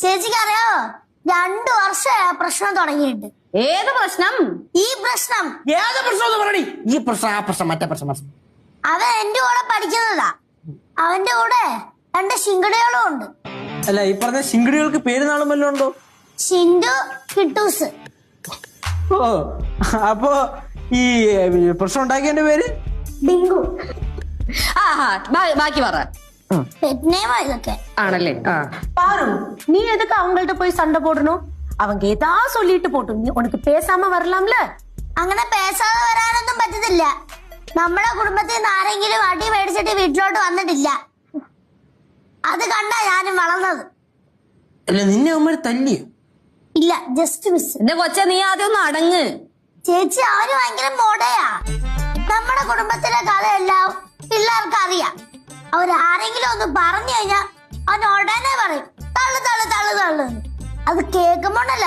ചേച്ചിക്ക് അറിയാവോ 2 വർഷമായി ആ പ്രശ്നം തുടങ്ങിയിട്ട്. ഏത് പ്രശ്നം? ഈ പ്രശ്നം. ഏത് പ്രശ്നം പറയണി? ഈ പ്രശ്നം, ആ പ്രശ്നം, മറ്റേ പ്രശ്നം. അവൻ എന്റെ കൂടെ പഠിക്കുന്നതാ. അവന്റെ കൂടെ 2 ശിങ്കടികളും ഉണ്ട്. അല്ല, ഈ പറഞ്ഞ ശിങ്കടികൾക്ക് പേര് നാളും വല്ലതും ഉണ്ടോ? ഷിൻഡു, കിട്ടൂസ്. ഓ, അപ്പൊ ഈ പ്രശ്നം ഉണ്ടാക്കിയതിന്റെ പേര് ഡിങ്കു. ബാക്കി പറ. പെറ്റ് നെയിമാ ഇതൊക്കെ. ആണല്ലേ? பாரு, நீ எதுக்கு அவங்கள்ட்ட போய் சண்டை போடணும்? அவங்க ஏதா சொல்லிட்டு போட்டும், நீ உனக்கு பேசாம வரலாம்ல. അങ്ങനെ പേസാതെ വരാനൊന്നും പറ്റത്തില്ല. നമ്മുടെ കുടുംബത്തിൽ നിന്ന് ആരെങ്കിലും അടി മേടിച്ചിട്ട് വീട്ടിലോട്ട് വന്നിട്ടില്ല. അത് കണ്ടാ ഞാനും വളർന്നത്. അല്ല, നിന്നെ അവന്മാര് തല്ലിയോ? ഇല്ല, ജസ്റ്റ് മിസ്. എന്റെ കൊച്ചെ, നീ ആദ്യം ഒന്ന് അടങ്ങ്. ചേച്ചി, അവന് ഭയങ്കര മോടയാ. നമ്മുടെ കുടുംബത്തിലെ കഥയെല്ലാം പിള്ളേർക്ക് അറിയാം. അവരാരെങ്കിലും ഒന്ന് പറഞ്ഞു കഴിഞ്ഞാൽ അവൻ ഉടനെ പറയും തള്ളു തള്ളു തള്ളു തള്ളു. അത് കേൾക്കുമ്പോണ്ടല്ല,